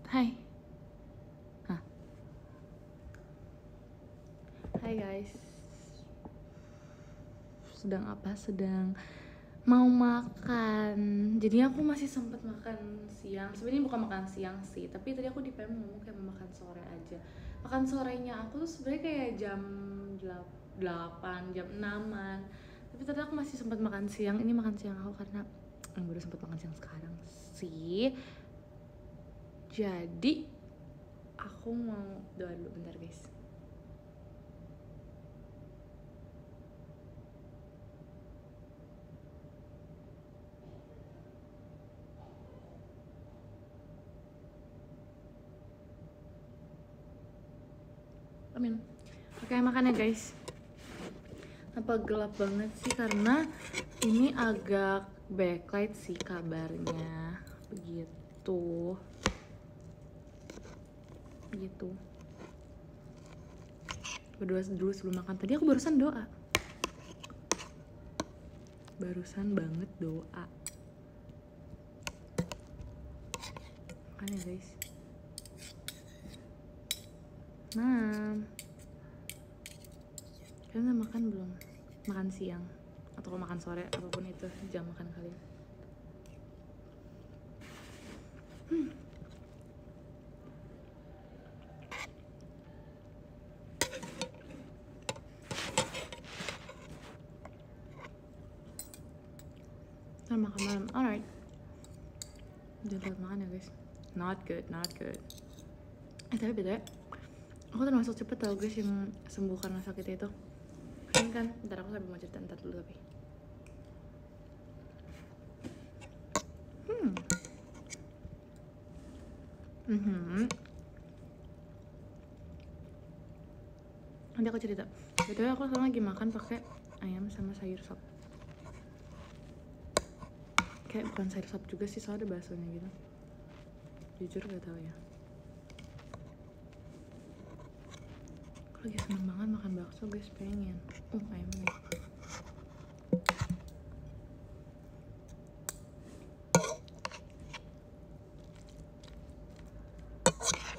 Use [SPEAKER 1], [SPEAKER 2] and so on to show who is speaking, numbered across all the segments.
[SPEAKER 1] Hai. Hah. Hai guys. Sedang apa? Sedang mau makan. Jadi aku masih sempet makan siang. Sebenarnya bukan makan siang sih, tapi tadi aku di PM ngomong kayak mau makan sore aja. Makan sorenya aku tuh sebenarnya kayak jam 8, jam 6-an. Tapi tadi aku masih sempet makan siang. Ini makan siang aku karena baru sempet makan siang sekarang sih. Jadi aku mau doa dulu bentar guys. Amin. Oke, makan ya guys. Apa gelap banget sih karena ini agak backlight sih kabarnya. Begitu. Berdoa dulu sebelum makan. Tadi aku barusan doa. Barusan banget doa. Makan ya guys. Kalian udah makan belum? Makan siang atau makan sore, apapun itu jam makan kalian. Kita makan malam, alright. Jangan telat makan ya guys. Not good. Tapi beda ya, aku termasuk cepet tau guys yang sembuh karena sakitnya itu. Kan, ntar aku sampai mau cerita ntar dulu tapi. Nanti aku cerita. Betul, aku sekarang lagi makan pakai ayam sama sayur sop. Kayak bukan sayur sop juga sih, soalnya ada baksonya gitu. Jujur gak tau ya. Aku lagi seneng banget makan bakso guys, pengen. Ayamnya.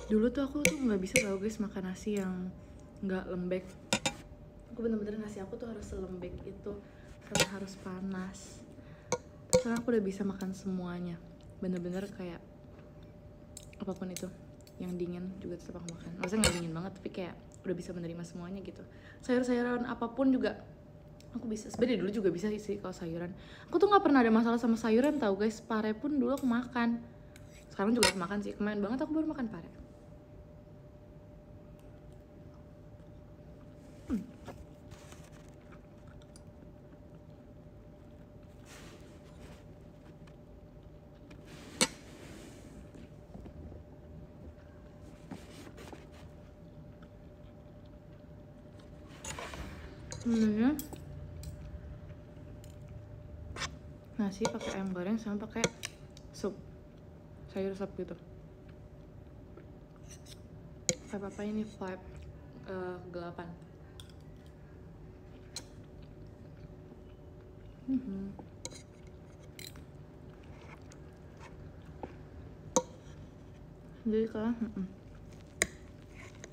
[SPEAKER 1] Dulu tuh aku tuh nggak bisa tau guys makan nasi yang nggak lembek. Aku bener-bener nasi aku tuh harus selembek itu karena harus panas. Sekarang aku udah bisa makan semuanya, bener-bener kayak apapun itu yang dingin juga tetap aku makan. Maksudnya nggak dingin banget tapi kayak udah bisa menerima semuanya gitu. Sayur-sayuran apapun juga aku bisa. Sebenarnya dulu juga bisa sih kalau sayuran. Aku tuh nggak pernah ada masalah sama sayuran tau guys. Pare pun dulu aku makan. Sekarang juga aku makan sih. Kemarin banget aku baru makan pare. Nasi pakai ayam goreng sama pakai sup sayur sop gitu. Apa ini vibe gelapan. Jadi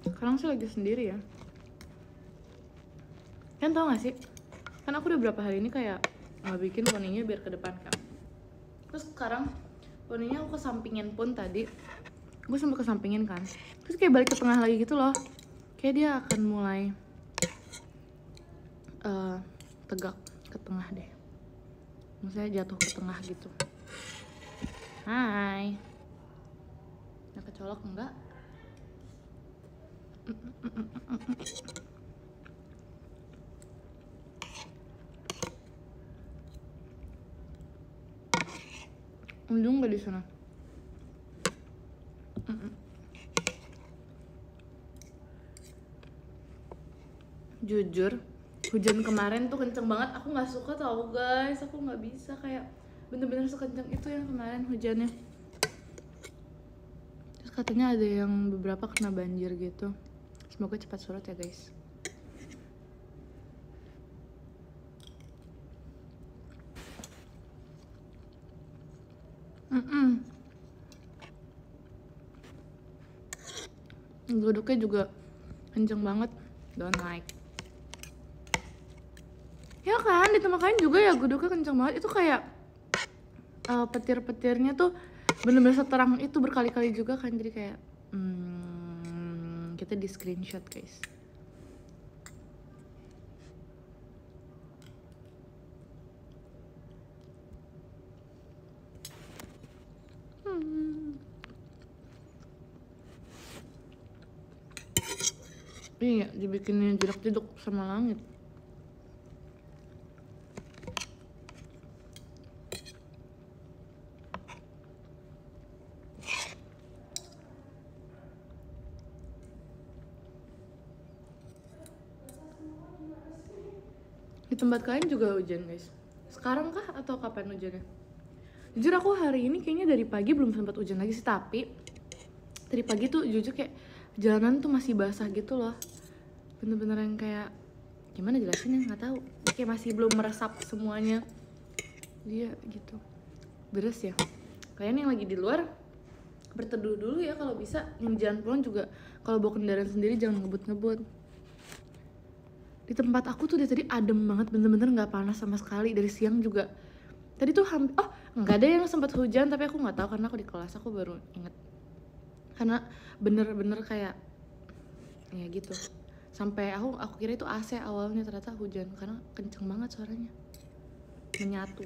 [SPEAKER 1] sekarang sih lagi sendiri ya. Kan tau gak sih, kan aku udah berapa hari ini kayak nggak bikin poninya biar ke depan kan. Terus sekarang poninya aku kesampingin pun tadi. Gue sampai kesampingin kan. Terus kayak balik ke tengah lagi gitu loh. Kayak dia akan mulai tegak ke tengah deh. Maksudnya jatuh ke tengah gitu. Hai. Nah, kecolok enggak? Untung nggak di sana. Jujur, hujan kemarin tuh kenceng banget. Aku nggak suka tau guys. Aku nggak bisa kayak bener-bener sekenceng itu yang kemarin hujannya. Terus katanya ada yang beberapa kena banjir gitu. Semoga cepat surut ya guys. Duduknya juga kenceng banget. Don't like. Ya kan, di tempat kalian juga ya duduknya kenceng banget. Itu kayak petir-petirnya tuh bener-bener seterang itu berkali-kali juga kan. Jadi kayak kita di screenshot guys. Iya, dibikinin jedak-jeduk sama langit. Di tempat kalian juga hujan guys? Sekarang kah atau kapan hujannya? Jujur aku hari ini kayaknya dari pagi belum sempat hujan lagi sih, tapi dari pagi tuh jujur kayak jalanan tuh masih basah gitu loh. Bener-bener yang kayak gimana jelasinnya, nggak tahu, kayak masih belum meresap semuanya. Dia gitu beres ya. Kalian yang lagi di luar berteduh dulu ya kalau bisa. Yang jalan pulang juga kalau bawa kendaraan sendiri jangan ngebut-ngebut. Di tempat aku tuh dari tadi adem banget, bener-bener nggak panas sama sekali. Dari siang juga tadi tuh nggak ada yang sempat hujan, tapi aku nggak tahu karena aku di kelas, aku baru inget. Karena bener-bener kayak ya gitu, sampai aku kira itu AC awalnya, ternyata hujan karena kenceng banget suaranya, menyatu.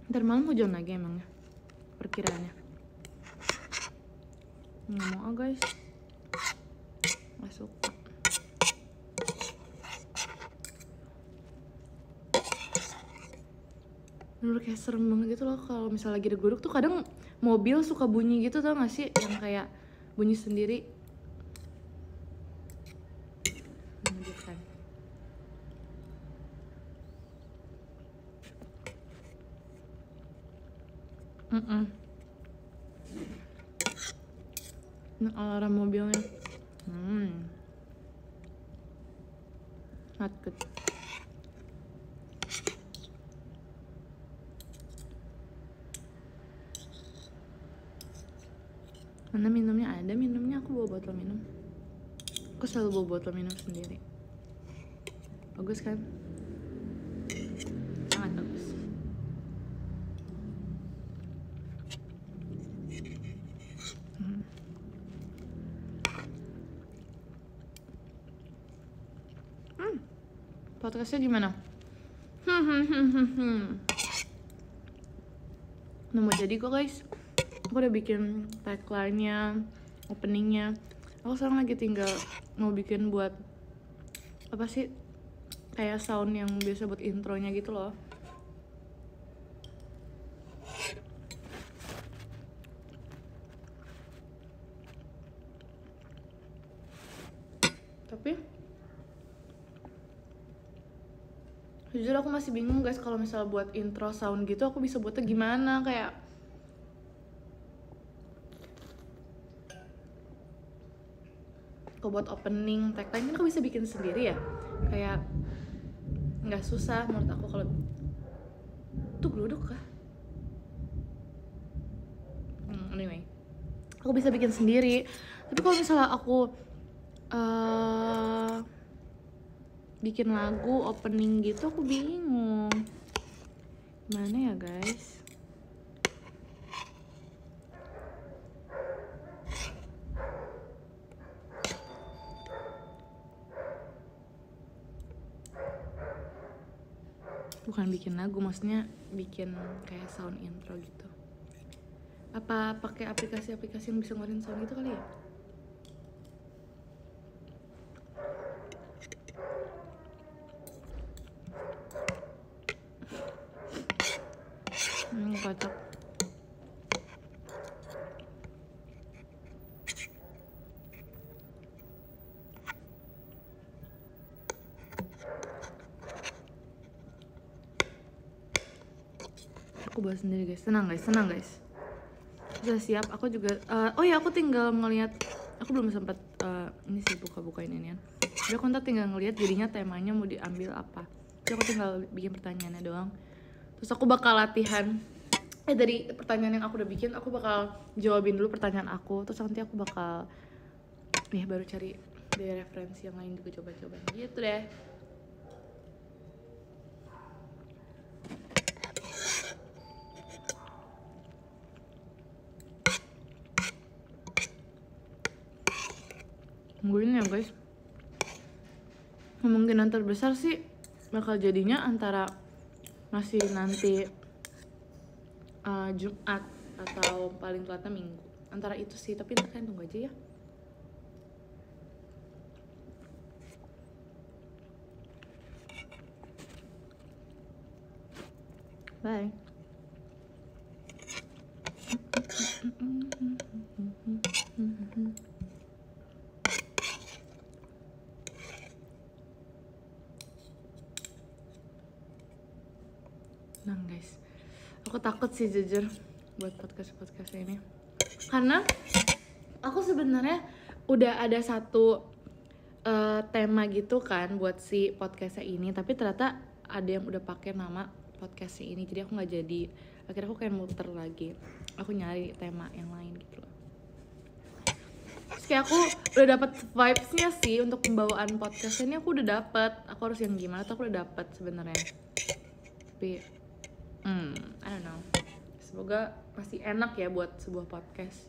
[SPEAKER 1] Ntar malam hujan lagi emangnya perkiraannya. Nggak mau guys, nggak suka. Bener kayak serem banget gitu loh kalau misalnya lagi duduk tuh. Kadang mobil suka bunyi gitu, tau gak sih, yang kayak bunyi sendiri. Mengejutkan. Ini alarm mobilnya. Not good. Mana minumnya? Ada minumnya, aku bawa botol minum. Aku selalu bawa botol minum sendiri. Bagus kan? Sangat bagus. Podcastnya gimana? Udah mau jadi kok guys. Aku udah bikin tagline-nya, opening-nya. Aku sekarang lagi tinggal mau bikin buat apa sih, kayak sound yang biasa buat intronya gitu loh. Tapi jujur aku masih bingung guys, kalau misalnya buat intro sound gitu aku bisa buatnya gimana. Kayak kalau buat opening, tagline kan aku bisa bikin sendiri ya, kayak nggak susah menurut aku. Kalau tuh geluduk kah? Anyway, aku bisa bikin sendiri. Tapi kalau misalnya aku bikin lagu opening gitu, aku bingung gimana ya guys. Bukan bikin lagu, maksudnya bikin kayak sound intro gitu. Apa pakai aplikasi-aplikasi yang bisa ngeluarin sound gitu kali ya? Kocak. Aku buat sendiri guys, tenang guys. Udah siap, aku juga oh ya, aku tinggal ngeliat, aku belum sempat ini sih buka-bukain ini kan. Jadi aku ntar tinggal ngeliat jadinya temanya mau diambil apa. Jadi aku tinggal bikin pertanyaannya doang. Terus aku bakal latihan. Dari pertanyaan yang aku udah bikin, aku bakal jawabin dulu pertanyaan aku. Terus nanti aku bakal baru cari dari referensi yang lain juga, coba-coba gitu deh. Tungguin ya guys. Kemungkinan terbesar sih bakal jadinya antara masih nanti Jumat atau paling telatnya Minggu. Antara itu sih, tapi ntar kalian tunggu aja ya. Bye. Nah guys, aku takut sih jujur buat podcast ini, karena aku sebenarnya udah ada satu tema gitu kan buat si podcastnya ini, tapi ternyata ada yang udah pakai nama podcastnya ini, jadi aku nggak jadi. Akhirnya aku kayak muter lagi, aku nyari tema yang lain gitu loh. Terus kayak aku udah dapet vibes-nya sih untuk pembawaan podcast ini, aku udah dapet. Aku harus yang gimana tuh aku udah dapet sebenarnya. Tapi I don't know. Semoga masih enak ya buat sebuah podcast.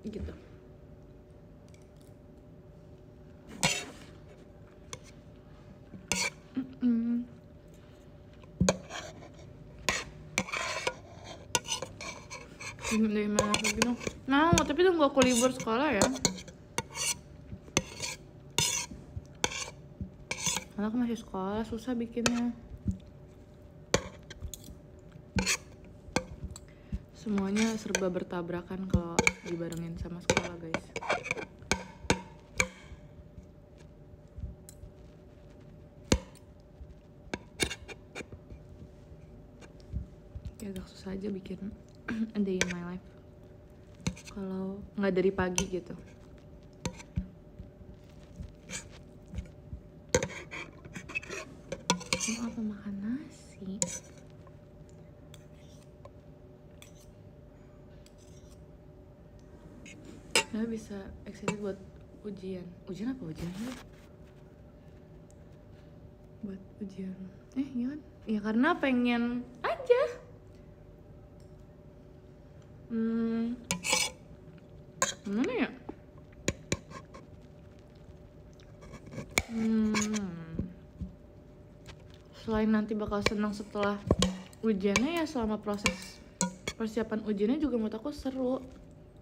[SPEAKER 1] Gitu. Dari mana lagi dong? Nah, tapi tunggu aku libur sekolah ya. Karena aku masih sekolah, susah bikinnya. Semuanya serba bertabrakan kalau dibarengin sama sekolah guys. Ya agak susah aja bikin a day in my life kalau nggak dari pagi gitu. Mau apa makan nasi? Nah bisa excited buat ujian. Ujian apa ujian? Buat ujian. Iya kan? Ya karena pengen aja. Mana ya? Selain nanti bakal senang setelah ujiannya, ya selama proses persiapan ujiannya juga menurut aku seru.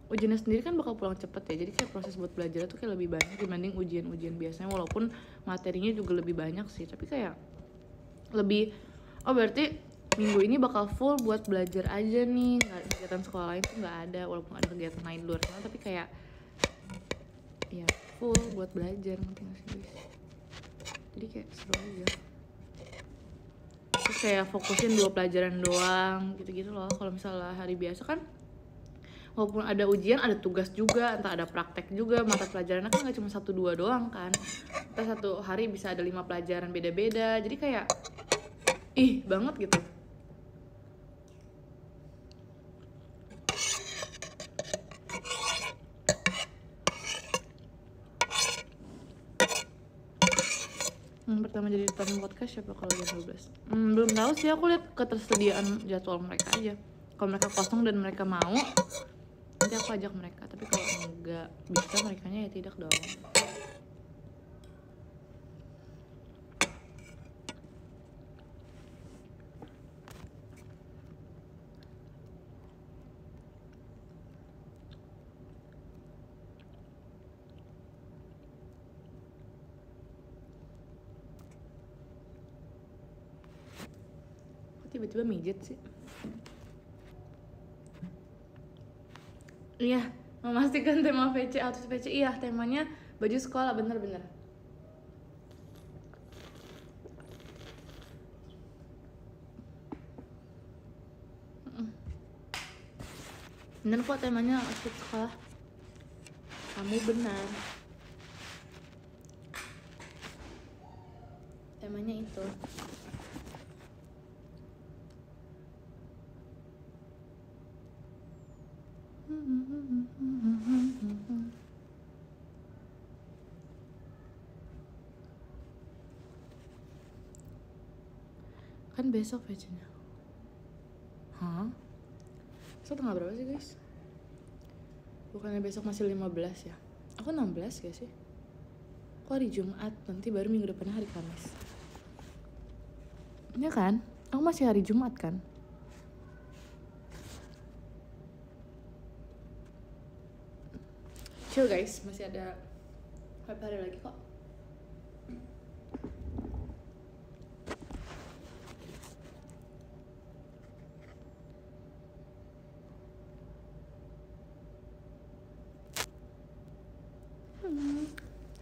[SPEAKER 1] Ujiannya sendiri kan bakal pulang cepet ya, jadi kayak proses buat belajar tuh kayak lebih banyak dibanding ujian-ujian biasanya, walaupun materinya juga lebih banyak sih, tapi kayak lebih, oh berarti minggu ini bakal full buat belajar aja nih, nggak kegiatan sekolah lain tuh nggak ada, walaupun ada kegiatan lain luar sana, tapi kayak ya full buat belajar, ngerti nggak sih guys? Jadi kayak seru aja. Terus kayak fokusin 2 pelajaran doang gitu-gitu loh. Kalau misalnya hari biasa kan walaupun ada ujian, ada tugas juga, entah ada praktek juga, mata pelajarannya kan nggak cuma 1-2 doang kan. Entah satu hari bisa ada 5 pelajaran beda-beda, jadi kayak banget gitu. Pertama jadi depan podcast siapa kalau jam 12? Belum tahu sih, aku lihat ketersediaan jadwal mereka aja. Kalau mereka kosong dan mereka mau, nanti aku ajak mereka. Tapi kalau enggak bisa, merekanya ya tidak dong. Tiba-tiba mijet sih. Iya, memastikan tema VC atau VC. Iya, temanya baju sekolah, bener-bener. Bener kok temanya outfit sekolah. Kamu benar. Temanya itu. Kan besok VC-nya. Hah? Besok tanggal berapa sih guys? Bukannya besok masih 15 ya? Aku 16 gak sih? Kok hari Jumat? Nanti baru minggu depannya hari Kamis. Iya kan? Aku masih hari Jumat kan? Chill guys, masih ada beberapa hari lagi kok.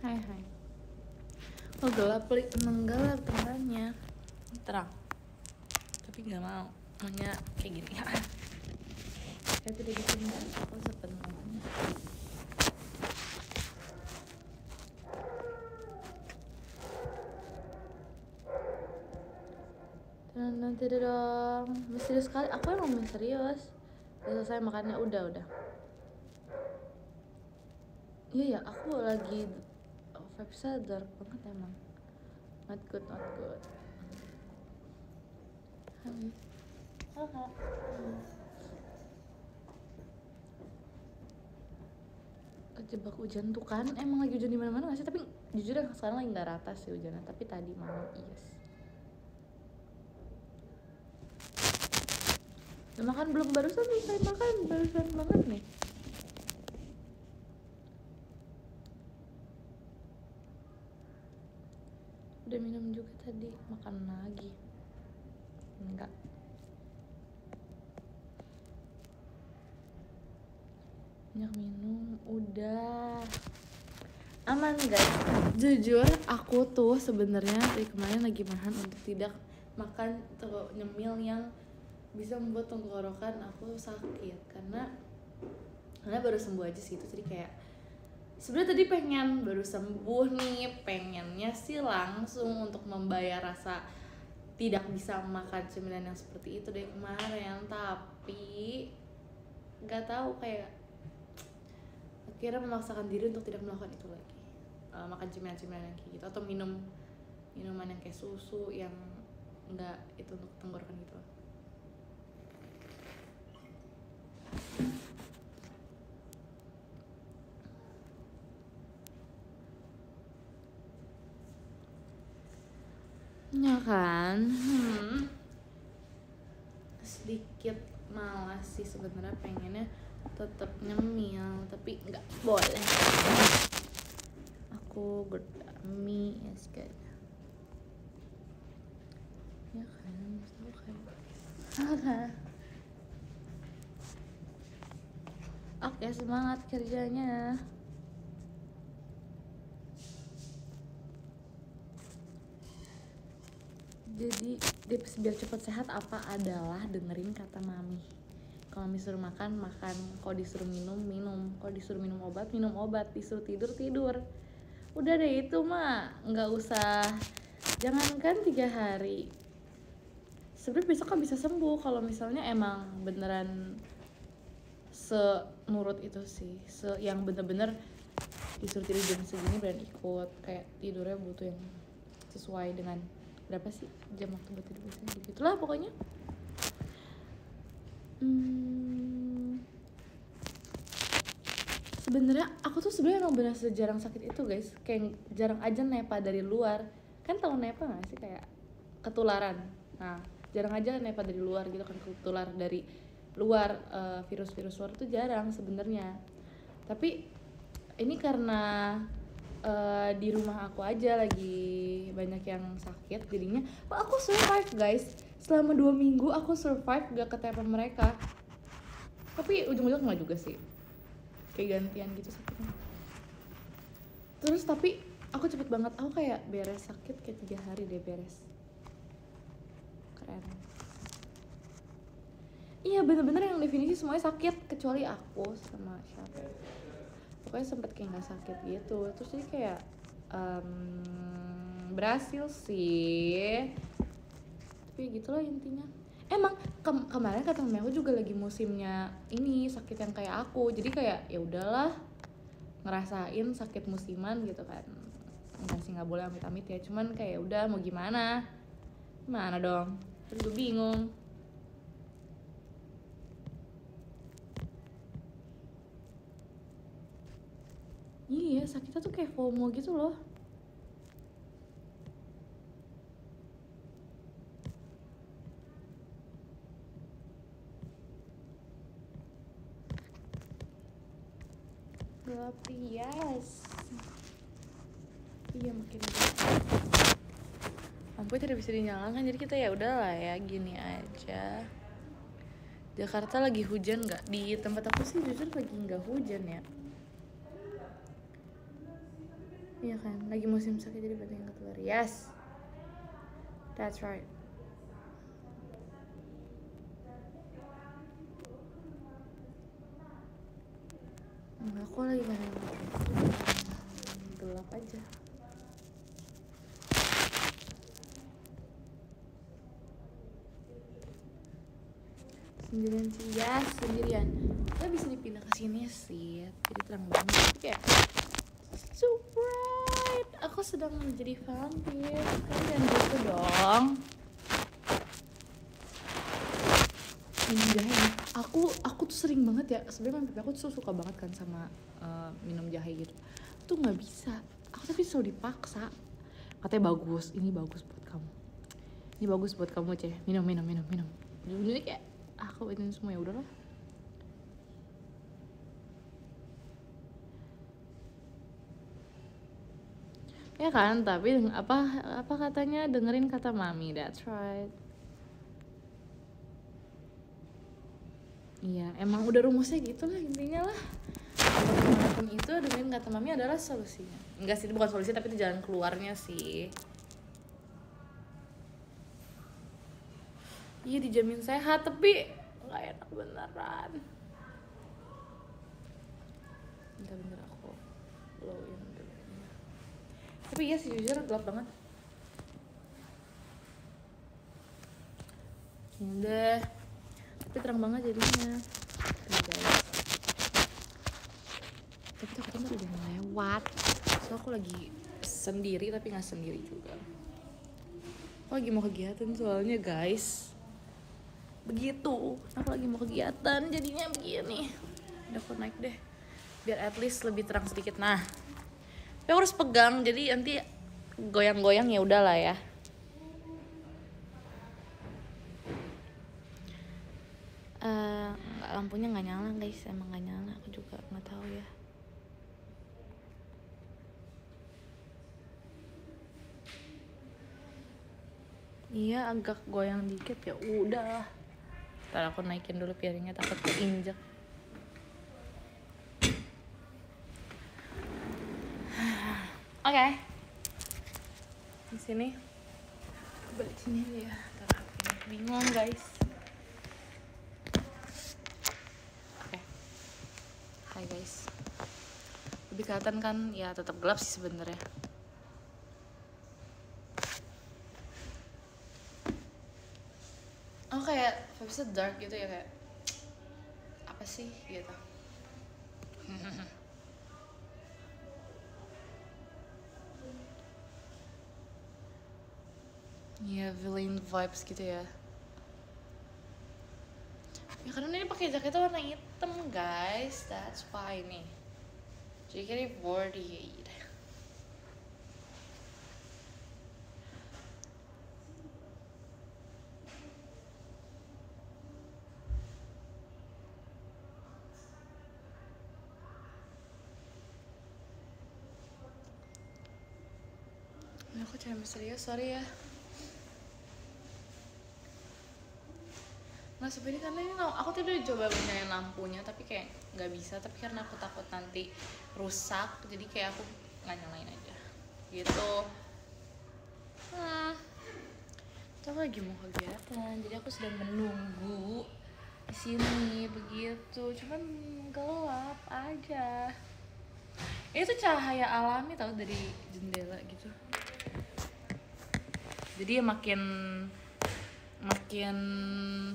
[SPEAKER 1] Hai. Oh gelap, gelap tempatnya. Terang. Tapi nggak mau. Maunya kayak gini. Saya tidak bikin aku sepenuhnya. Nanti dong. Misterius sekali. Aku emang misterius. Udah selesai makannya, udah. Iya ya, aku lagi vibes-nya dark banget emang. Not good. Halo. Kejebak hujan tuh kan, emang lagi hujan di mana-mana nggak sih? Tapi jujur ya sekarang lagi nggak rata sih hujannya. Tapi tadi malam yes. Udah makan belum? Barusan selesai makan, barusan banget nih. Udah minum juga tadi, makan lagi. Enggak. Banyak minum, udah. Aman guys. Jujur aku tuh sebenarnya dari kemarin lagi menahan untuk tidak makan atau nyemil yang bisa membuat tenggorokan aku sakit karena baru sembuh aja sih itu, jadi kayak sebenarnya tadi pengen baru sembuh nih, pengennya sih langsung untuk membayar rasa tidak bisa makan cemilan yang seperti itu dari kemarin, tapi nggak tahu kayak akhirnya memaksakan diri untuk tidak melakukan itu lagi, makan cemilan-cemilan yang kayak gitu atau minuman yang kayak susu yang nggak itu untuk tenggorokan gitu. Ya kan, sedikit malas sih sebenarnya, pengennya tetap nyemil tapi nggak boleh. Aku gurami yes good. Ya kan, maksudnya kayak oke, semangat kerjanya. Jadi tips biar cepat sehat apa adalah dengerin kata mami. Kalau disuruh makan, kalau disuruh minum, kalau disuruh minum obat, disuruh tidur. Udah deh itu mah nggak usah, jangankan 3 hari. Sebenarnya besok kan bisa sembuh kalau misalnya emang beneran senurut itu sih, yang bener-bener disuruh tidur jam segini beneran ikut, kayak tidurnya butuh yang sesuai dengan berapa sih jam waktu buat tidur biasanya, gitulah pokoknya. Sebenarnya aku tuh sebenarnya emang benar sejarang sakit itu guys, kayak jarang aja nepa dari luar. Kan tahu nepa nggak sih, kayak ketularan. Nah jarang aja nepa dari luar gitu kan, ketular dari luar, virus-virus luar tuh jarang sebenarnya. Tapi ini karena di rumah aku aja lagi banyak yang sakit, jadinya aku survive guys. Selama 2 minggu aku survive gak ketepan mereka. Tapi ujung-ujungnya nggak juga sih, kayak gantian gitu sakitnya. Terus tapi aku cepet banget, aku kayak beres sakit kayak 3 hari deh beres. Keren. Iya bener-bener yang definisi semuanya sakit kecuali aku sama siapa. pokoknya sempet kayak nggak sakit gitu. Terus jadi kayak berhasil sih, tapi gitulah intinya. Emang kemarin kata mami aku juga lagi musimnya ini sakit yang kayak aku, jadi kayak ya udahlah ngerasain sakit musiman gitu kan. Enggak sih, nggak boleh amit-amit ya, cuman kayak udah mau gimana dong, terus gue bingung. Iya, sakitnya tuh kayak FOMO gitu loh. Gelap rias. Iya, makin gelap. Lampu tidak bisa dinyalakan, jadi kita ya udahlah ya gini aja. Jakarta lagi hujan nggak? Di tempat aku sih jujur lagi nggak hujan ya. Iya kan, lagi musim sakit jadi banyak yang keluar. Yes, that's right. Enggak, aku lagi gak ada gelap aja. Sendirian sih, ya sendirian. Kita bisa dipindah ke sini sih, jadi terang banget. Kayak so bright. Aku sedang menjadi vampir. Kalian gitu dong. Minum jahe. Aku tuh sering banget ya. Sebenarnya aku tuh suka banget kan sama minum jahe gitu. Tuh nggak bisa. Aku tapi selalu dipaksa. Katanya bagus. Ini bagus buat kamu. Ini bagus buat kamu, Ceh. Minum. Jadi kayak aku ini semua ya udahlah. Ya kan, tapi apa katanya, dengerin kata mami. That's right. Iya, emang udah rumusnya gitu lah intinya lah. Apapun itu, dengerin kata mami adalah solusinya. Enggak sih, itu bukan solusi, tapi itu jalan keluarnya sih. Iya, dijamin sehat, tapi nggak enak beneran. Bentar aku blowin dulu. Tapi iya sih, jujur gelap banget. Udah, tapi terang banget jadinya. Guys, tapi takutnya udah mau lewat. So aku lagi sendiri tapi nggak sendiri juga. Aku lagi mau kegiatan soalnya guys. Begitu, aku lagi mau kegiatan jadinya begini. Udah aku naik deh, biar at least lebih terang sedikit. Nah, tapi aku harus pegang, jadi nanti goyang-goyang ya udahlah ya. Lampunya nggak nyala guys, emang nggak nyala. Aku juga nggak tahu ya. Iya, agak goyang dikit ya udah. Ntar aku naikin dulu piringnya, takut keinjek. Oke. Di sini. Balik sini aja ya. Ntar bingung guys. Oke. Hai guys. Lebih kelihatan kan? Ya tetap gelap sih sebenarnya. Oh kayak vibesnya dark gitu ya, kayak apa sih gitu. Iya, villain vibes gitu ya. Ya karena ini pakai jaketnya warna hitam guys, that's why nih. JKT48. Aku cewek misterius, sorry ya. Nah sebenarnya karena ini aku tuh udah coba nyalain lampunya tapi kayak nggak bisa, tapi karena aku takut nanti rusak jadi kayak aku nggak nyalain aja gitu. Itu aku lagi mau kegiatan, jadi aku sedang menunggu di sini begitu, cuman gelap aja. Itu cahaya alami tau dari jendela gitu. Jadi ya makin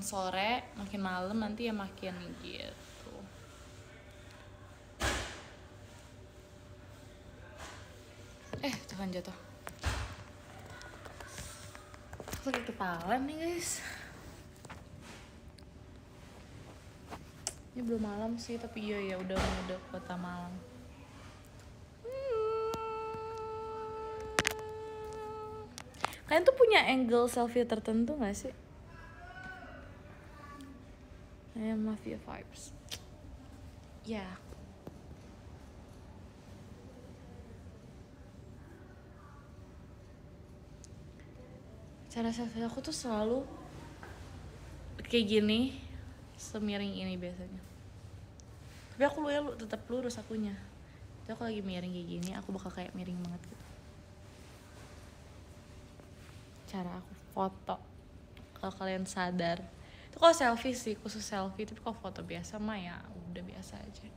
[SPEAKER 1] sore, makin malam nanti ya makin gitu. Jangan jatuh. Sakit kepala nih guys. Ini belum malam sih, tapi iya ya udah kota malam. Kalian tuh punya angle selfie tertentu gak sih? Kayak mafia vibes. Ya. Yeah. Cara selfie aku tuh selalu kayak gini, semiring ini biasanya. Tapi aku tetap lurus akunya. Jadi aku lagi miring kayak gini, aku bakal kayak miring banget gitu. Cara aku foto, kalau kalian sadar, itu kalau selfie sih, khusus selfie. Tapi kalau foto biasa mah ya udah biasa aja.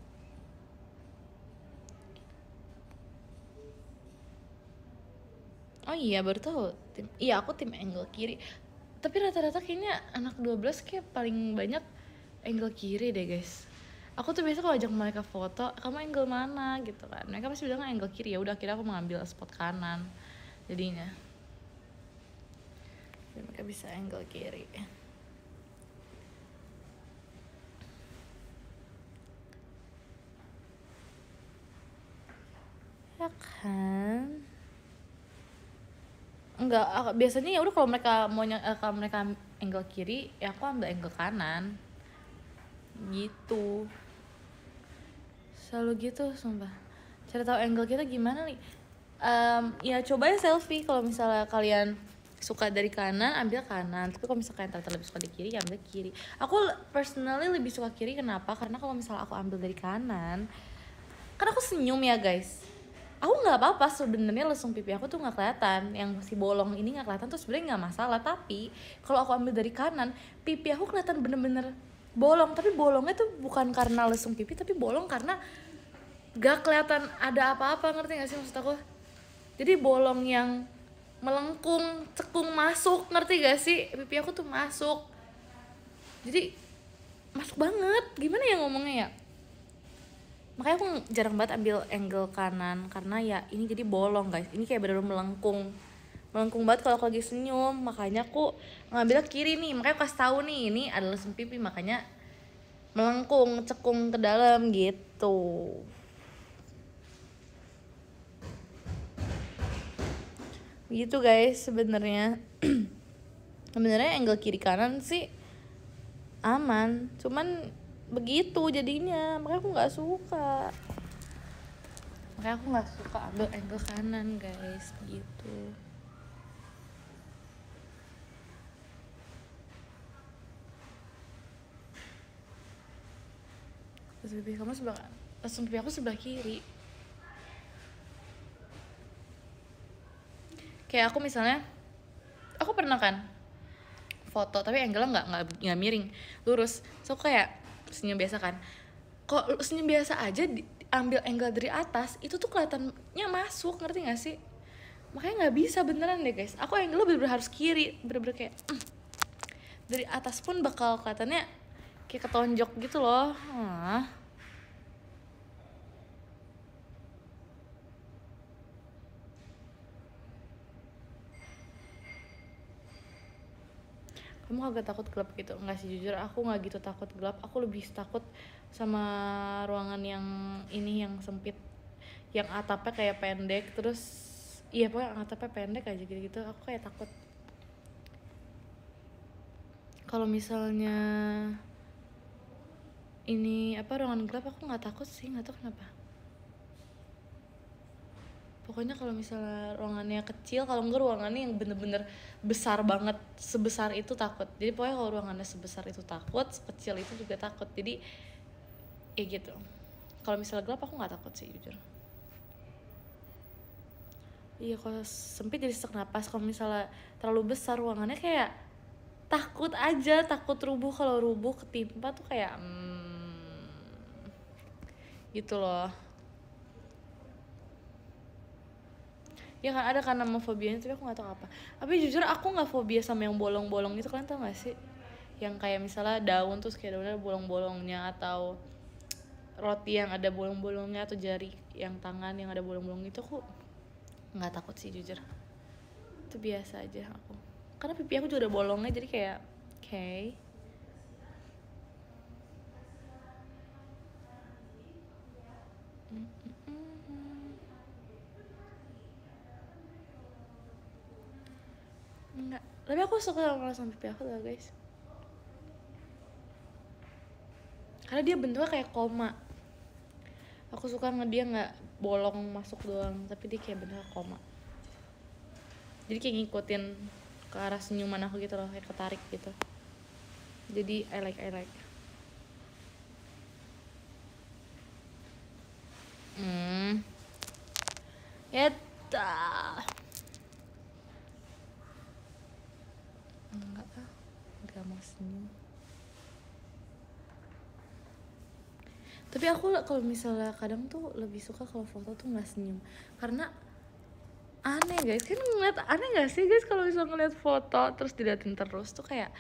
[SPEAKER 1] Oh iya, baru tahu. Iya, aku tim angle kiri. Tapi rata-rata kayaknya anak 12 kayak paling banyak angle kiri deh guys. Aku tuh biasa kalau ajak mereka foto, kamu angle mana gitu kan. Mereka pasti bilang angle kiri, ya udah akhirnya aku mengambil spot kanan. Jadinya biar mereka bisa angle kiri. Ya kan? Enggak, biasanya ya udah kalau mereka kalau mereka angle kiri, ya aku ambil angle kanan. Gitu. Selalu gitu, sumpah. Cara tahu angle kita gimana nih? Ya coba ya selfie. Kalau misalnya kalian suka dari kanan, ambil kanan. Tapi kalau misalnya kalian ternyata lebih suka di kiri, ya ambil kiri. Aku personally lebih suka kiri, kenapa? Karena kalau misalnya aku ambil dari kanan, kan aku senyum ya guys. Aku nggak apa-apa sebenarnya, lesung pipi aku tuh nggak kelihatan, yang si bolong ini nggak kelihatan tuh sebenarnya nggak masalah. Tapi kalau aku ambil dari kanan, pipi aku kelihatan bener-bener bolong. Tapi bolongnya tuh bukan karena lesung pipi, tapi bolong karena gak kelihatan ada apa-apa, ngerti gak sih maksud aku? Jadi bolong yang melengkung, cekung masuk, ngerti gak sih? Pipi aku tuh masuk, jadi masuk banget. Gimana ya ngomongnya ya? Makanya aku jarang banget ambil angle kanan, karena ya ini jadi bolong guys. Ini kayak bener-bener melengkung banget kalau aku lagi senyum. Makanya aku ngambil kiri nih. Makanya aku kasih tahu nih, ini adalah lesung pipi, makanya melengkung, cekung ke dalam gitu. Gitu guys, sebenarnya angle kiri kanan sih aman, cuman begitu jadinya. Makanya aku nggak suka ambil angle kanan guys, gitu. Lesung pipi kamu sebelah kanan, lesung pipi aku sebelah kiri. Kayak aku misalnya, aku pernah kan foto tapi angle-nya nggak miring, lurus. So kayak senyum biasa kan, kok senyum biasa aja ambil angle dari atas itu tuh kelihatannya masuk, ngerti gak sih? Makanya nggak bisa beneran deh guys. Aku angle bener-bener harus kiri, bener-bener kayak dari atas pun bakal kelihatannya kayak ketonjok gitu loh. Kamu agak takut gelap gitu? Enggak sih, jujur aku nggak gitu takut gelap. Aku lebih takut sama ruangan yang ini, yang sempit, yang atapnya kayak pendek, terus iya pokoknya atapnya pendek aja gitu-gitu. Aku kayak takut. Kalau misalnya ini ruangan gelap, aku nggak takut sih, nggak tahu kenapa. Pokoknya kalau misalnya ruangannya kecil, kalau enggak ruangannya yang bener-bener besar banget, sebesar itu takut. Jadi pokoknya kalau ruangannya sebesar itu takut, sekecil itu juga takut. Jadi ya gitu. Kalau misalnya gelap aku nggak takut sih, jujur. Iya, kalau sempit jadi sesak napas. Kalau misalnya terlalu besar ruangannya, kayak takut aja, takut rubuh. Kalau rubuh ketimpa tuh kayak gitu loh. Ya kan ada kan nama fobianya tapi aku nggak tahu apa. Tapi jujur aku nggak fobia sama yang bolong-bolong gitu, kalian tau gak sih? Yang kayak misalnya daun terus kayak daunnya bolong-bolongnya, atau roti yang ada bolong-bolongnya, atau jari yang tangan yang ada bolong-bolong itu aku nggak takut sih jujur. Itu biasa aja aku. Karena pipi aku juga ada bolongnya jadi kayak okay. Enggak, tapi aku suka sama pipi aku tau guys, karena dia bentuknya kayak koma. Aku suka dia nggak bolong masuk doang, tapi dia kayak bentuknya koma. Jadi kayak ngikutin ke arah senyuman aku gitu loh, kayak ketarik gitu. Jadi I like. Eta. Enggak mau senyum. Tapi aku kalau misalnya kadang tuh lebih suka kalau foto tuh nggak senyum, karena aneh guys, kan ngeliat aneh nggak sih guys kalau misalnya ngeliat foto terus diliatin terus tuh kayak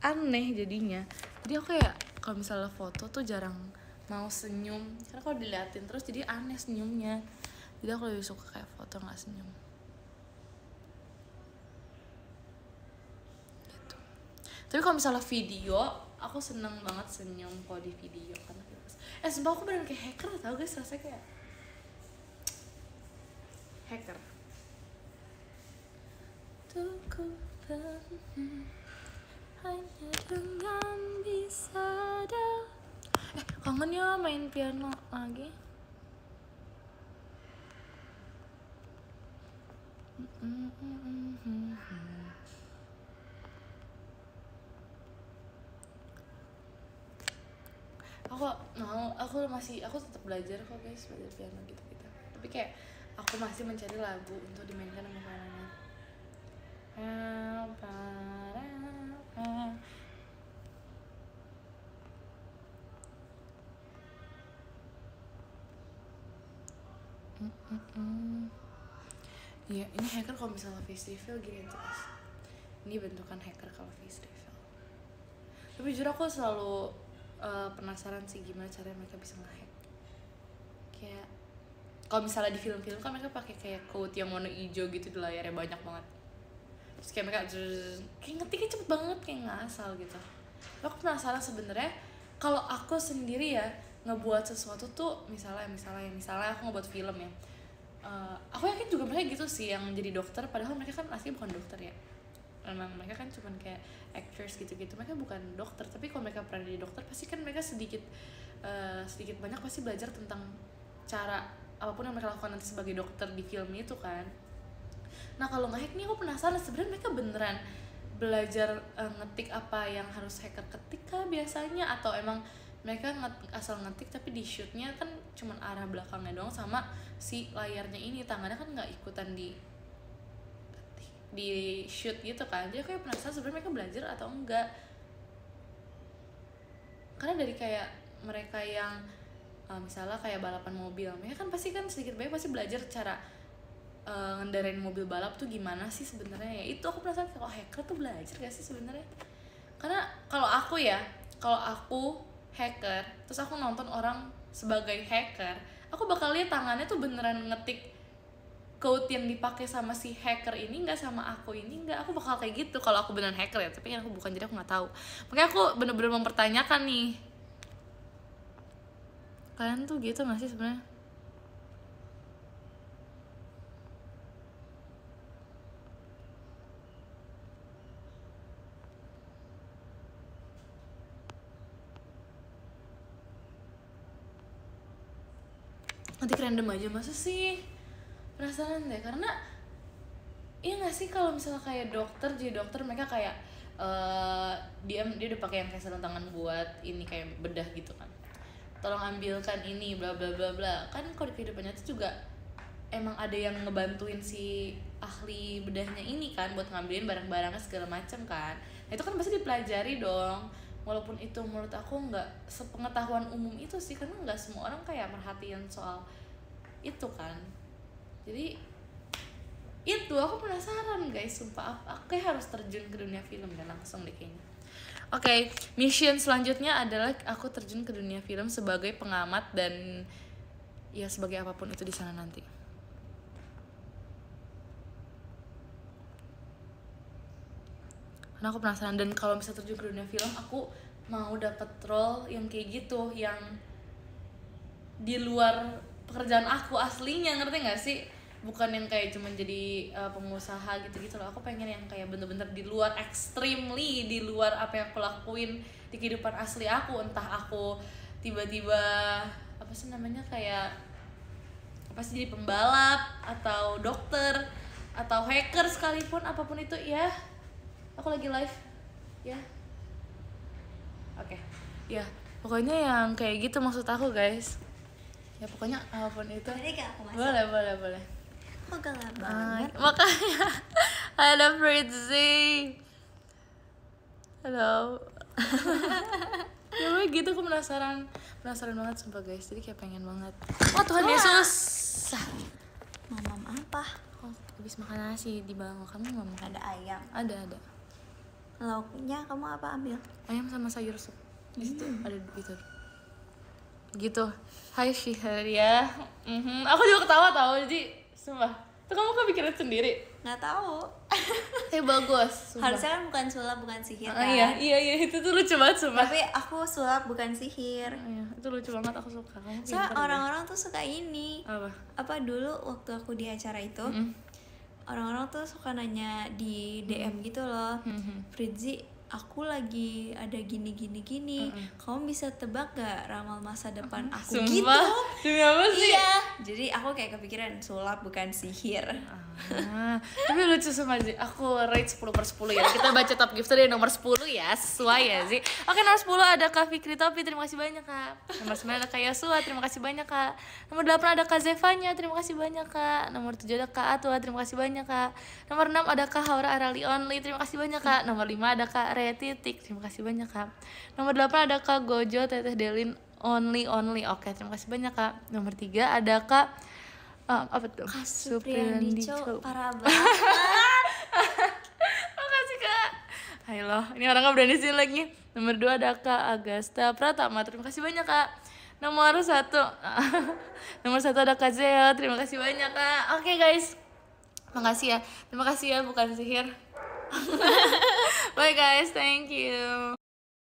[SPEAKER 1] aneh jadinya. Jadi aku kayak kalau misalnya foto tuh jarang mau senyum, karena kalau diliatin terus jadi aneh senyumnya. Jadi aku lebih suka kayak foto nggak senyum gitu. Tapi kalau misalnya video aku seneng banget senyum kalau di video, karena sumpah aku beneran kayak hacker tau guys, rasanya kayak hacker. Tuku hanya dengan bisa kangen ya main piano lagi. Aku tetap belajar kok guys, belajar piano gitu. Tapi kayak aku masih mencari lagu untuk dimainkan sama pianonya. Iya, ini hacker kalau misalnya face reveal gini guys. Ini bentukan hacker kalau face reveal. Tapi jujur aku selalu penasaran sih gimana caranya mereka bisa nge-hack. Kayak kalau misalnya di film-film kan mereka pakai kayak quote yang warna hijau gitu di layarnya banyak banget. Terus kayak mereka kayak ngetiknya cepet banget, kayak nggak asal gitu. Aku penasaran sebenarnya kalau aku sendiri ya ngebuat sesuatu tuh, misalnya aku ngebuat film ya. Aku yakin juga mereka gitu sih yang jadi dokter, padahal mereka kan asli bukan dokter ya. Memang mereka kan cuman kayak actors gitu-gitu, mereka bukan dokter. Tapi kalau mereka pernah jadi dokter pasti kan mereka sedikit banyak pasti belajar tentang cara apapun yang mereka lakukan nanti sebagai dokter di film itu kan. Nah kalau nge-hack nih aku penasaran sebenarnya mereka beneran belajar ngetik apa yang harus hacker ketik kah biasanya, atau emang mereka asal ngetik tapi di shootnya kan cuman arah belakangnya doang sama si layarnya ini, tangannya kan nggak ikutan di shoot gitu kan. Jadi aku penasaran sebenarnya mereka belajar atau enggak, karena dari kayak mereka yang misalnya kayak balapan mobil, mereka kan pasti kan sedikit banyak pasti belajar cara ngendarain mobil balap tuh gimana sih sebenarnya ya. Itu aku penasaran kalau hacker tuh belajar gak sih sebenarnya, karena kalau aku hacker terus aku nonton orang sebagai hacker, aku bakal lihat tangannya tuh beneran ngetik code yang dipakai sama si hacker ini nggak sama aku ini nggak. Aku bakal kayak gitu kalau aku beneran hacker ya, tapi kan aku bukan jadi aku nggak tahu. Makanya aku bener-bener mempertanyakan nih, kalian tuh gitu nggak sih sebenarnya? Nanti random aja masa sih? Penasaran deh, karena iya nggak sih kalau misalnya kayak dokter, jadi dokter mereka kayak dia udah pakai yang kayak sarung tangan buat ini kayak bedah gitu kan, tolong ambilkan ini bla bla bla bla. Kan kalau di kehidupan nyata juga emang ada yang ngebantuin si ahli bedahnya ini kan buat ngambilin barang-barangnya segala macam kan. Nah, itu kan pasti dipelajari dong. Walaupun itu menurut aku nggak sepengetahuan umum itu sih, karena nggak semua orang kayak merhatiin soal itu kan. Jadi itu aku penasaran guys, sumpah aku kayak harus terjun ke dunia film dan langsung deh kayaknya. Oke, mission selanjutnya adalah aku terjun ke dunia film sebagai pengamat dan ya sebagai apapun itu di sana nanti. Karena aku penasaran, dan kalau bisa terjun ke dunia film aku mau dapat role yang kayak gitu, yang di luar pekerjaan aku aslinya, ngerti nggak sih? Bukan yang kayak cuman jadi pengusaha gitu-gitu loh. Aku pengen yang kayak bener-bener di luar, extremely di luar apa yang aku lakuin di kehidupan asli aku. Entah aku tiba-tiba apa sih namanya, kayak apa sih, jadi pembalap atau dokter atau hacker sekalipun, apapun itu ya. Aku lagi live ya. Oke. Ya, pokoknya yang kayak gitu maksud aku guys. Ya pokoknya apapun itu. Boleh.
[SPEAKER 2] Kok galak banget?
[SPEAKER 1] Makanya ada Fritzy. Halo. Ya gue gitu, aku penasaran banget sumpah guys. Jadi kayak pengen banget. Wah Tuhan Yesus.
[SPEAKER 2] Mamam apa?
[SPEAKER 1] Oh, habis makan nasi di bawah. Kamu nggak makan?
[SPEAKER 2] Ada ayam.
[SPEAKER 1] Ada.
[SPEAKER 2] Lauknya kamu apa ambil?
[SPEAKER 1] Ayam sama sayur sup. Di situ ada gitu. Hai Syihar ya. Aku juga ketawa tau, jadi sumpah. Itu kamu kepikiran sendiri?
[SPEAKER 2] Nggak tahu.
[SPEAKER 1] Bagus. Sumpah.
[SPEAKER 2] Harusnya kan bukan sulap, bukan sihir kan?
[SPEAKER 1] Iya, itu tuh lucu banget sumpah.
[SPEAKER 2] Tapi aku sulap bukan sihir.
[SPEAKER 1] Iya, itu lucu banget, aku suka. Kamu
[SPEAKER 2] Soalnya orang-orang tuh suka ini.
[SPEAKER 1] Apa
[SPEAKER 2] Dulu waktu aku di acara itu, orang-orang tuh suka nanya di DM gitu loh. Fritzy, aku lagi ada gini. Kamu bisa tebak gak ramal masa depan aku?
[SPEAKER 1] Sumpah?
[SPEAKER 2] Gitu.
[SPEAKER 1] Demi apa sih?
[SPEAKER 2] Iya. Jadi aku kayak kepikiran sulap bukan sihir.
[SPEAKER 1] Tapi lucu sama sih. Aku rate 10/10 ya. Kita baca top gifter dari nomor 10 ya. Sesuai ya sih. Oke, nomor 10 ada Kak Fikri Topi, terima kasih banyak Kak. Nomor 9 ada Kak Yasua, terima kasih banyak Kak. Nomor 8 ada Kak Zevanya, terima kasih banyak Kak. Nomor 7 ada Kak Atwa, terima kasih banyak Kak. Nomor 6 ada Kak Haura Arali Only, terima kasih banyak Kak. Nomor 5 ada Kak Titik, terima kasih banyak Kak. Nomor 8 ada Kak Gojo Teteh Delin Only. Oke, terima kasih banyak Kak. Nomor 3 ada Kak apa tuh?
[SPEAKER 2] Kak Supriyandico, parah banget.
[SPEAKER 1] Makasih Kak. Halo, ini orang nggak berani sih lagi. Nomor 2 ada Kak Agasta Pratama, terima kasih banyak Kak. Nomor 1 ada Kak Zeo, terima kasih banyak Kak. Oke guys, makasih ya. Terima kasih ya, bukan sihir. Bye guys, thank you.